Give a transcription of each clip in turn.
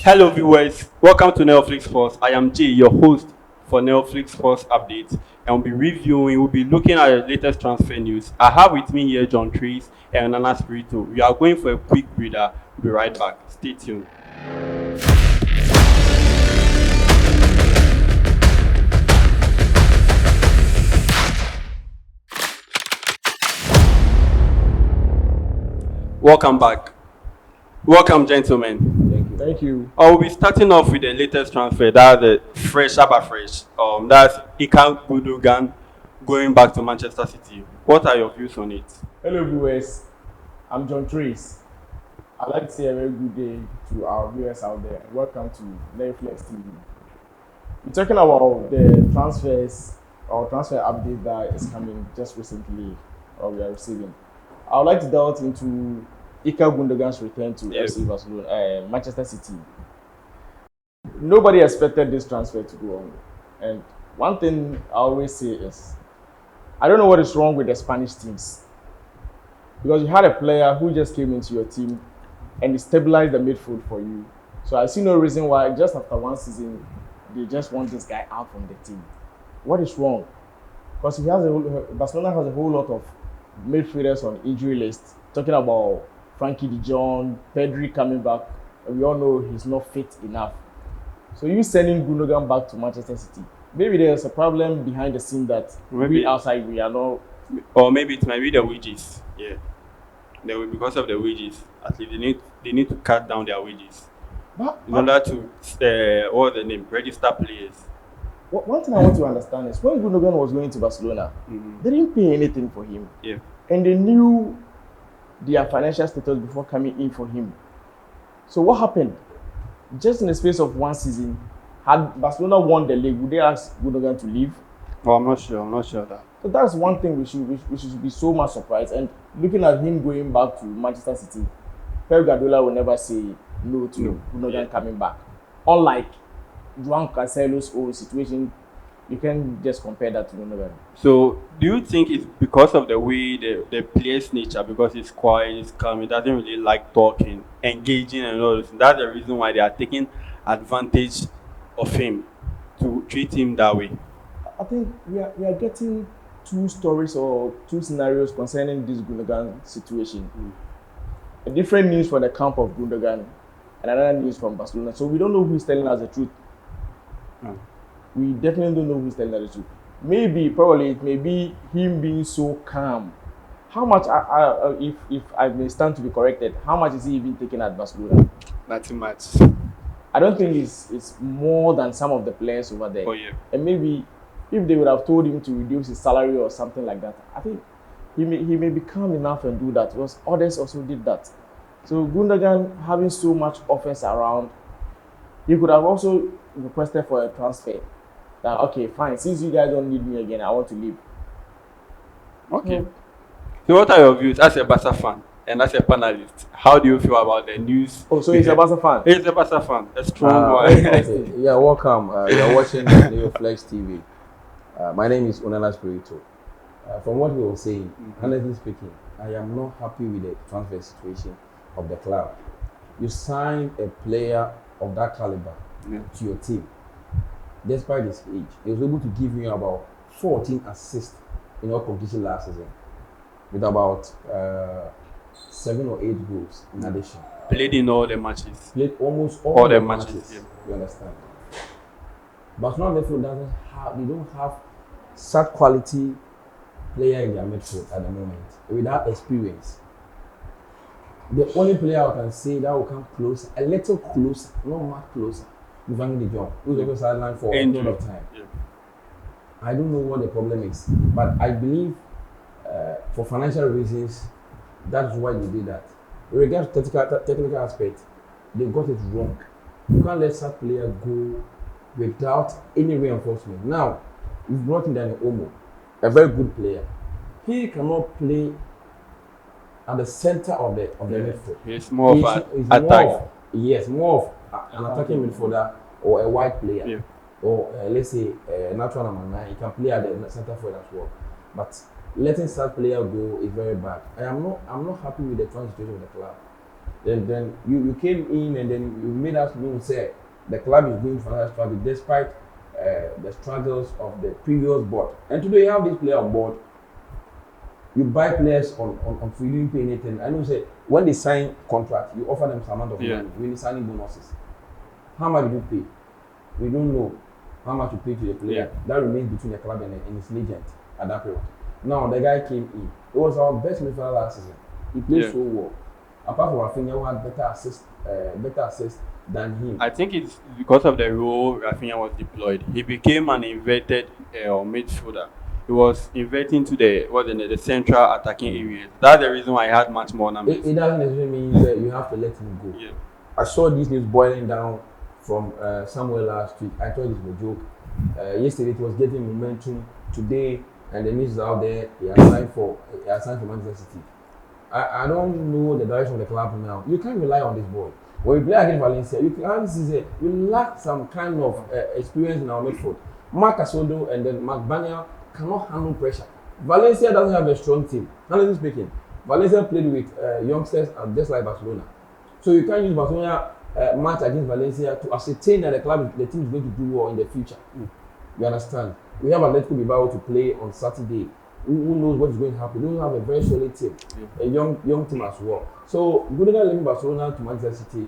Hello viewers, welcome to Netflix Sports. I am Jay, your host for Netflix Sports Updates, and we'll be looking at the latest transfer news. I have with me here John Trees and Nana Spirito. We are going for a quick breather. We'll be right back. Stay tuned. Welcome back. Welcome, gentlemen. Thank you. I will be starting off with the latest transfer. That's the fresh, aber fresh. That's Ikan Gundogan going back to Manchester City. What are your views on it? Hello, viewers. I'm John Trace. I'd like to say a very good day to our viewers out there. Welcome to Netflix TV. We're talking about the transfers or transfer update that is coming just recently, or we are receiving. I would like to delve into Ilkay Gundogan's return to FC Barcelona, Manchester City. Nobody expected this transfer to go on. And one thing I always say is, I don't know what is wrong with the Spanish teams. Because you had a player who just came into your team and he stabilized the midfield for you. So I see no reason why just after one season, they just want this guy out from the team. What is wrong? Because Barcelona has a whole lot of midfielders on injury list. Talking about Frankie de Jong, Pedri coming back, and we all know he's not fit enough. So you sending Gundogan back to Manchester City, maybe there's a problem behind the scene that we outside we are not. Or maybe it might be the wages. Yeah, because of the wages. At least they need to cut down their wages in order to register players. One thing I want to understand is when Gundogan was going to Barcelona, they didn't pay anything for him. Yeah, and they knew their financial status before coming in for him. So what happened? Just in the space of one season, had Barcelona won the league, would they ask Gundogan to leave? Well, I'm not sure that. So that's one thing we should be so much surprised. And looking at him going back to Manchester City, Pep Guardiola will never say no to Gundogan coming back. Unlike João Cancelo's own situation, you can just compare that to Gundogan. So, do you think it's because of the way the player's nature, because he's quiet, he's calm, he doesn't really like talking, engaging, and all this? That's the reason why they are taking advantage of him to treat him that way. I think we are getting two stories or two scenarios concerning this Gundogan situation. A different news from the camp of Gundogan and another news from Barcelona. So we don't know who's telling us the truth. We definitely don't know who's telling us the truth. Probably it may be him being so calm. How much, if I may stand to be corrected, how much is he even taking at Barcelona? Not too much. I don't think it's more than some of the players over there. Oh yeah. And maybe if they would have told him to reduce his salary or something like that, I think he may be calm enough and do that, because others also did that. So Gundogan having so much offense around, he could have also requested for a transfer. That okay, fine, since you guys don't need me again, I want to leave. Okay. So what are your views as a Barca fan and as a panelist? How do you feel about the news? Oh, so he's a Barca fan? He's a Barca fan. A strong one. Yeah, welcome. You're watching Netflix TV. My name is Onana Spirito. From what we were saying, honestly speaking, I am not happy with the transfer situation of the club. You signed a player of that caliber to your team. Despite his age, he was able to give you about 14 assists in all competition last season, with about 7 or 8 goals in addition. Played in all the matches. Played almost all the matches. Yeah. You understand? Barcelona midfield don't have such quality player in their midfield at the moment without experience. The only player I can say that will come close, a little closer, not much closer, is Frankie de Jong, who's also sidelined for a lot of time. Yeah. I don't know what the problem is, but I believe for financial reasons, that's why they did that. In regards to technical aspect, they got it wrong. You can't let such player go without any reinforcement. Now, you've brought in Dani Olmo, a very good player. He cannot play at the center of the midfield. He's more of an attack. More of an attacking midfielder or a wide player. Yeah. Or let's say a natural number 9. He can play at the center forward as well. But letting such player go is very bad. I'm not happy with the current situation of the club. Then you came in and then you made us know say the club is going financial struggle despite the struggles of the previous board. And today you have this player on board. You buy players on free, you didn't pay anything. I know say when they sign contract, you offer them some amount of money, really signing bonuses. How much do you pay? We don't know how much you pay to the player. That remains between the club and his agent at that period. Now the guy came in. It was our best midfielder last season. He played so well. Apart from Rafinha, who had better assist than him. I think it's because of the role Rafinha was deployed. He became an inverted midfielder. He was inverting to the central attacking areas. That's the reason why he had much more numbers. It doesn't necessarily mean that you have to let him go. Yeah. I saw this news boiling down from somewhere last week. I thought it was a joke. Yesterday it was getting momentum. Today, and the news is out there. He has signed for Manchester City. I don't know the direction of the club now. You can't rely on this boy. When we play against Valencia, you can see we lack some kind of experience in our midfield. Marc Asondo and then Marc Banyal cannot handle pressure. Valencia doesn't have a strong team. Honestly speaking, Valencia played with youngsters just like Barcelona. So you can't use Barcelona match against Valencia to ascertain that the team is going to do well in the future. You understand? We have Atletico Bilbao to play on Saturday. Who knows what is going to happen? We don't have a very solid team, a young team as well. So Gundogan leaving Barcelona to Manchester City,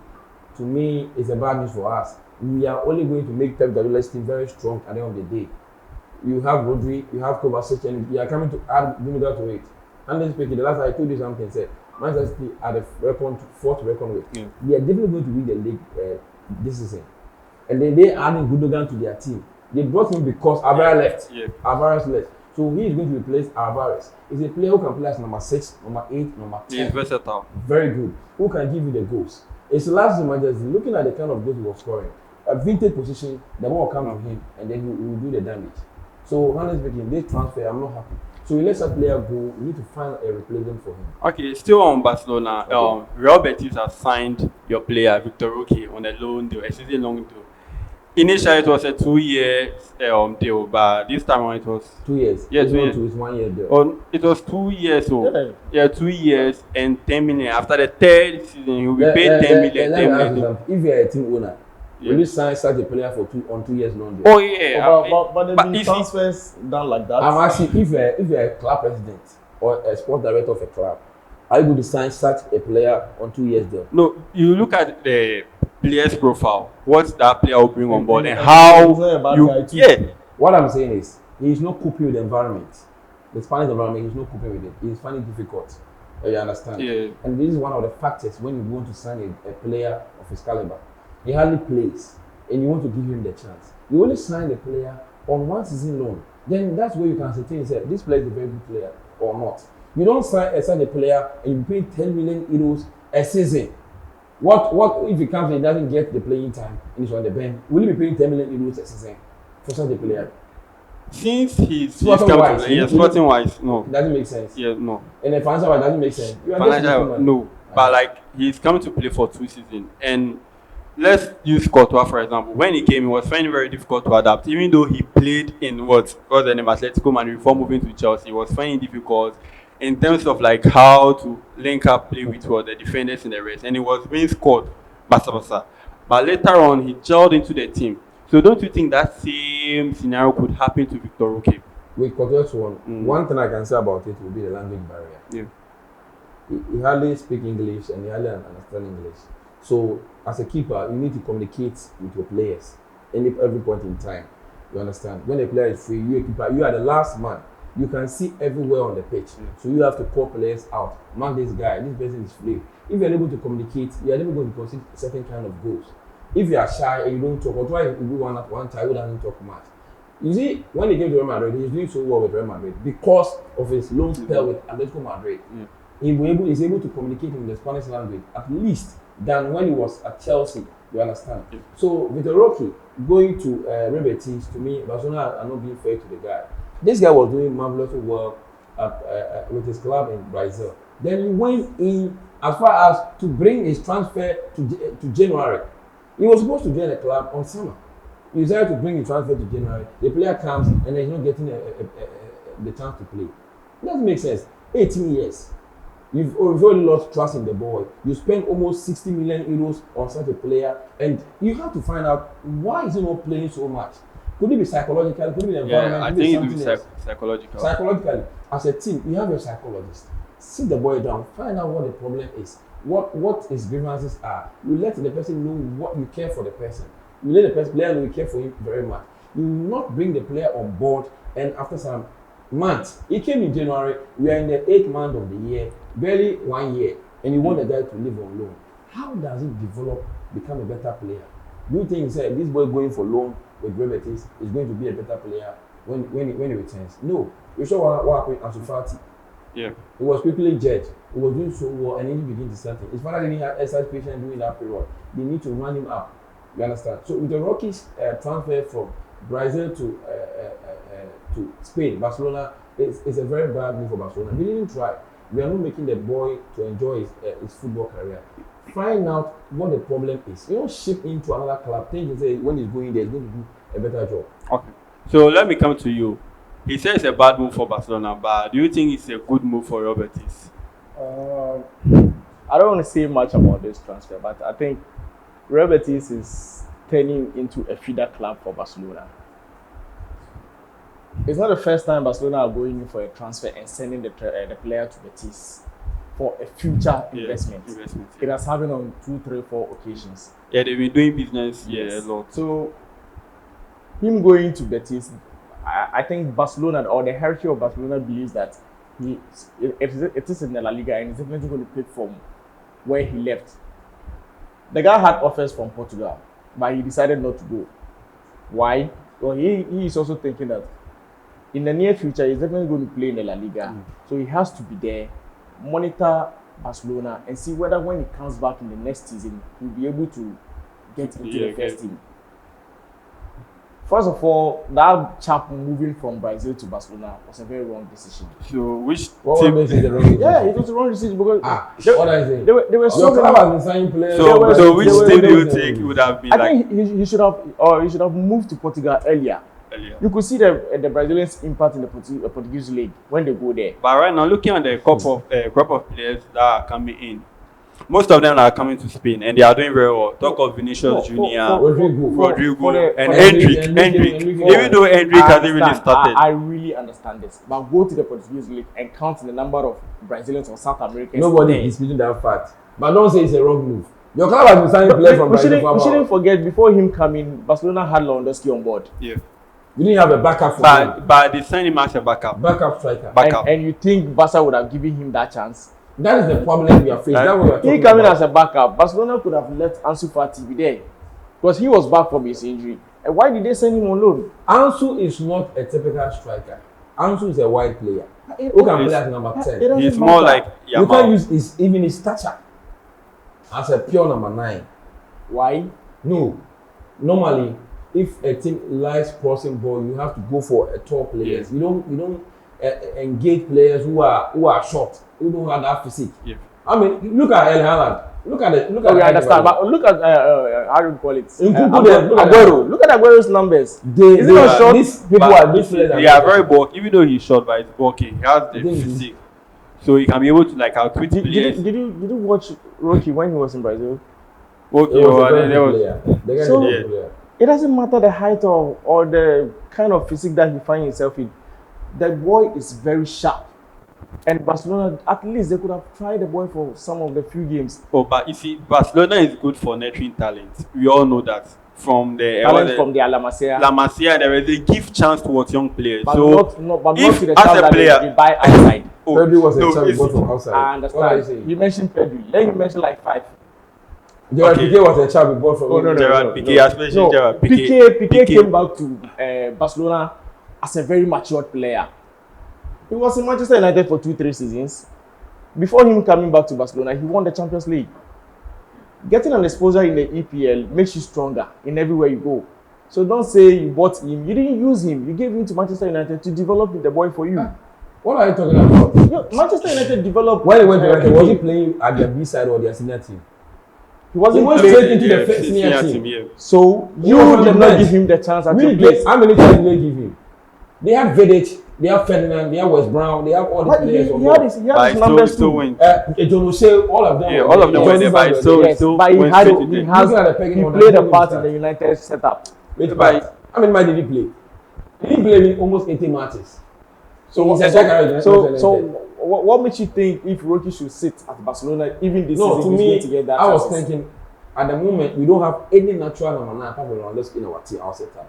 to me, is a bad news for us. We are only going to make Pep Guardiola's team very strong at the end of the day. You have Rodri, you have Kovacic, and you are coming to add Gundogan to it. And then speaking, the last I told you something, said Manchester City are the fourth record with. Yeah. They are definitely going to win the league this season. And then they adding Gundogan to their team. They brought him because Alvarez left. Yeah. Alvarez left. So he is going to replace Alvarez. He's a player who can play as number 6, number 8, number 10. He's versatile. Very good. Who can give you the goals. It's the last season, Manchester, looking at the kind of goals he was scoring. A vintage position, the ball will come to him and then he will do the damage. So, honestly speaking, this transfer, I'm not happy. So, we let that player go. We need to find a replacement for him. Okay, still on Barcelona. Okay. Real Betis has signed your player, Victor Roque, on a loan deal, a season-long deal. Initially, it was a 2-year deal, but this time around it was 2 years. Yeah, it's 2 not years. 2, it's 1 year deal. It was 2 years, so Yeah. 2 years and 10 million. After the third season, he will be paid 10 million. Let me ask you something. If you are a team owner, Yeah. will you sign such a player for 2 years loan deal? Oh yeah, But there be transfers done like that. I'm asking if you're a club president or a sports director of a club, are you going to sign such a player on 2 years deal? No, you look at the player's profile, what that player will bring on board, and how he's not a bad you guy too. yeah. What I'm saying is, he's not coping with the environment. The Spanish environment, he's not coping with it. He's finding it difficult. You understand? Yeah. And this is one of the factors when you want to sign a player of his caliber. He hardly plays, and you want to give him the chance. You only sign the player on 1 season loan. Then that's where you can ascertain this player is a very good player or not. You don't sign a player and you pay 10 million euros a season. What if he comes and he doesn't get the playing time and he's on the bench? Will you be paying 10 million euros a season for such a player? Since he's Sporting come wise, to sporting wise, no. It doesn't make sense. Yeah, no. And the financial wise doesn't make sense. You are just Financial, losing money. no. But like he's coming to play for 2 seasons, and let's use Courtois for example. When he came, it was finding very difficult to adapt. Even though he played in what was the name Atletico Madrid before moving to Chelsea, he was finding difficult in terms of like how to link up play with the defenders in the rest, and he was being scored basa basa. But later on, he gelled into the team. So don't you think that same scenario could happen to Victor Roque? With Courtois one thing I can say about it will be the language barrier. Yeah. He hardly speak English and he hardly understand English. So as a keeper, you need to communicate with your players every point in time. You understand? When a player is free, you a keeper, you are the last man. You can see everywhere on the pitch. So you have to call players out. Mark this guy, this person is free. If you're able to communicate, you are never going to concede certain kind of goals. If you are shy and you don't talk, or try to do one time who doesn't talk much. You see, when he came to Real Madrid, he's doing so well with Real Madrid because of his long spell with Atletico Madrid. He's able to communicate in the Spanish language at least than when he was at Chelsea. You understand? So Victor Roque going to Real Betis, to me, Barcelona are not being fair to the guy. This guy was doing marvelous work with his club in Brazil. Then he went in as far as to bring his transfer to January. He was supposed to join the club on summer. He decided to bring his transfer to January. The player comes and then he's not getting the chance to play. It doesn't make sense. 18 years. You've already lost trust in the boy. You spend almost 60 million euros on such a player, and you have to find out why is he not playing so much. Could it be psychological? Could it be the environment? Yeah, I Could it be think it something will else? be psychological. Psychologically, as a team, you have a psychologist. Sit the boy down, find out what the problem is, what his grievances are. You let the person know what you care for the person. You let the player know you care for him very much. You will not bring the player on board, and after some months, he came in January, we are in the 8th month of the year, barely 1 year, and you want the guy to live on loan. How does he develop, become a better player? Do you think this boy going for loan with Rebetis is going to be a better player when he returns? No. You saw what happened at Ansu Fati. Yeah. He was quickly judged. He was doing so well, and then he began to start. His father didn't have exercise patience during that period. They need to run him up. You understand? So with the Rockies transfer from Brazil to Spain, Barcelona is a very bad move for Barcelona. They didn't try. We are not making the boy to enjoy his football career. Find out what the problem is. You don't ship him to another club. Think when he's going there, he's going to do a better job. Okay. So let me come to you. He says it's a bad move for Barcelona, but do you think it's a good move for Real Betis? I don't want to say much about this transfer, but I think Real Betis is turning into a feeder club for Barcelona. It's not the first time Barcelona are going in for a transfer and sending the player to Betis for a future investment. It has happened on 2, 3, 4 occasions. Yeah, they've been doing business a lot. So him going to Betis, I think Barcelona or the hierarchy of Barcelona believes that it is in the Laliga and he's definitely going to pick from where he left. The guy had offers from Portugal, but he decided not to go. Why? Well, he is also thinking that in the near future he's definitely going to play in the La Liga. So he has to be there, monitor Barcelona, and see whether when he comes back in the next season he'll be able to get into the first team. First of all, that chap moving from Brazil to Barcelona was a very wrong decision. So which What makes it the wrong decision? Yeah, it was a wrong decision because what I say? There were so Your club many. has been signing players. So which team do you think would have been I like think he should have moved to Portugal earlier. You could see the Brazilians' impact in the Portuguese league when they go there. But right now, looking at the crop of players that are coming in, most of them are coming to Spain and they are doing very well. Talk of Vinicius Junior, Rodrigo, and Hendrick. Even though Hendrick hasn't really started. I really understand this. But go to the Portuguese league and count the number of Brazilians or South Americans. Nobody is disputing that fact. But don't say it's a wrong move. Your club has been signing players from Brazil. We shouldn't forget, before him coming, Barcelona had Lewandowski on board. Yeah. You didn't have a backup for him. But they signed him as a backup. Backup striker. And you think Barca would have given him that chance? That is the problem we are facing. That's what we are talking He coming about. as a backup, Barcelona could have let Ansu Fati be there because he was back from his injury. And why did they send him on loan? Ansu is not a typical striker. Ansu is a wide player. Who can play at number 10? He's more like You can't use even his stature as a pure number 9. Why? No. Normally, if a team likes crossing ball, you have to go for a tall players. Yes. You don't engage players who are short, who don't have that physique. Yeah. I mean, look at El Haaland. Look at I understand, but look at how do you call it? Aguero. Look at Aguero's numbers. These people are these players. They are very bulky. Even though he's short, but he's bulky. He has the physique, so he can be able to like outwit players. Did you watch Rocky when he was in Brazil? Okay, So it doesn't matter the height or the kind of physique that he finds himself in. The boy is very sharp. And Barcelona, at least they could have tried the boy for some of the few games. Oh, but you see, Barcelona is good for nurturing talent. We all know that. From the La Masia, there is a give chance towards young players. But so not if to the as child a that player, they buy outside. Pedri was a child bought from outside. I understand. You mentioned Pedri. Then you mentioned like 5. Gerard Piqué was a child we bought from. Gerard Piqué, especially Gerard Piqué came back to Barcelona as a very matured player. He was in Manchester United for 2-3 seasons. Before him coming back to Barcelona, he won the Champions League. Getting an exposure in the EPL makes you stronger in everywhere you go. So don't say you bought him. You didn't use him. You gave him to Manchester United to develop the boy for you. What are you talking about? Manchester United developed. When he went to United, was he playing at their B side or their senior team? He wasn't went playing straight into the first senior team. So you did not give him the chance at your place. How many times did they give him? They had Vidic They have Ferdinand, they have West Brown, they have all the But players. he had his But numbers still too. win. John O'Shea, all of them. Yeah, all of them were there, but still, Yes, still but he went had straight to he them. has Looking at the pecking he order, played a he part didn't in the United setup. Which But- part? How many matches did he play? He played in almost 80 matches. So He's a second so what makes you think if Rocky should sit at Barcelona even this No, to season he's me, going to get that? I was chances? thinking, at the moment, we don't have any natural number 9 apart from Ronaldo in our team, our setup.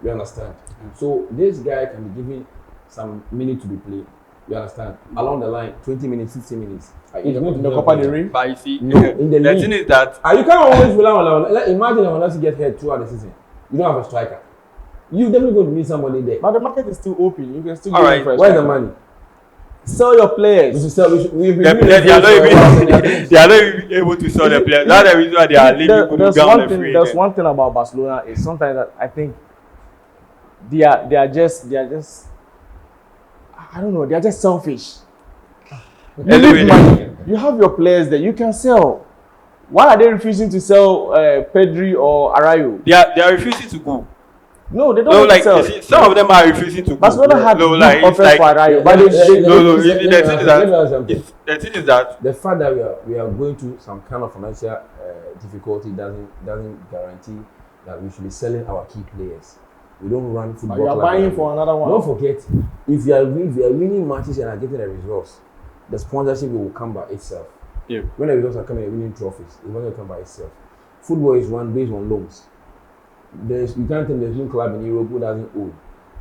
You understand? So this guy can be given some minutes to be played. You understand? Along the line, 20 minutes, 60 minutes. in the Copa del Rey. But you see, No, in the league. thing is that You can't always rely on Lewandowski. Like, imagine Lewandowski get hurt throughout the season. You don't have a striker. You definitely going to need somebody there. But the market is still open. You can still All go right. in for a Where's the striker. money? Sell your We players. should sell. We've been the doing players, they are not this for a while, even and they are not even able to sell the players. That's the reason why they are leaving good There's ground one and thing. free There's agent. one thing about Barcelona is sometimes that I think they are just I don't know. They are just selfish. You Anyway. need money. You have your players there. You can sell. Why are they refusing to sell Pedri or Arayo? They are refusing to go. No, they don't No, want to like sell. you see, some of them are refusing to go. Barcelona had No, good like it's offers like for Arayo, but they no. Let me The thing ask is you that something. the thing is that The fact that we are going through some kind of financial difficulty doesn't guarantee that we should be selling our key players. We don't run football. But you are club buying like for that. another one. Don't forget, if you are winning matches and are getting the results, the sponsorship will come by itself. yeah. When the results are coming and winning trophies, it will come by itself. Football is run based on loans. You can't tell there's no club in Europe who doesn't own.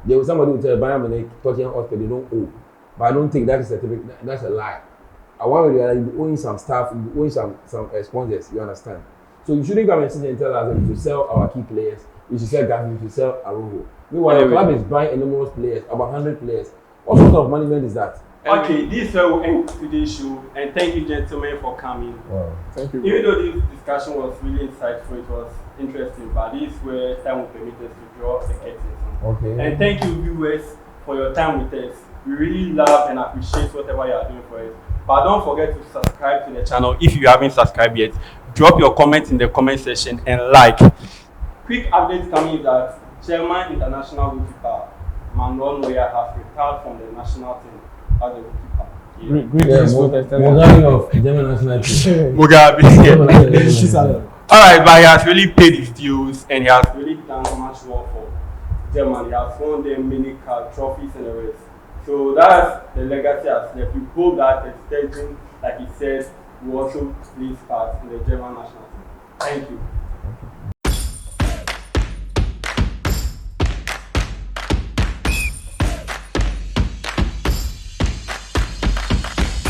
There was somebody who tell Bayern Munich, Tottenham Hotspur, they don't owe. But I don't think that is that's a lie. I want you to be owing some staff, you be owing some sponsors. You understand? So you shouldn't come and sit and tell us that we should sell our key players. We should sell Gavi, we should sell Arojo. Meanwhile, the club is buying enormous players, about 100 players. What sort of management is that? Okay, this is where we end today's show, and thank you, gentlemen, for coming. Wow. Thank you. Even though this discussion was really insightful, it was interesting, but this is where time will permit us to draw the curtains. Okay. And thank you, viewers, for your time with us. We really love and appreciate whatever you are doing for us. But don't forget to subscribe to the channel if you haven't subscribed yet. Drop your comments in the comment section and like. Quick update coming that German international goalkeeper Manuel Neuer has retired from the national team as a goalkeeper. Mugabe of German national team. Mugabe. Alright, but he has really paid his dues and he has really done much work for Germany. He has won them many trophies and the rest. So that's the legacy has left. We hope that extension, like he said, will also play part in the German national team. Thank you.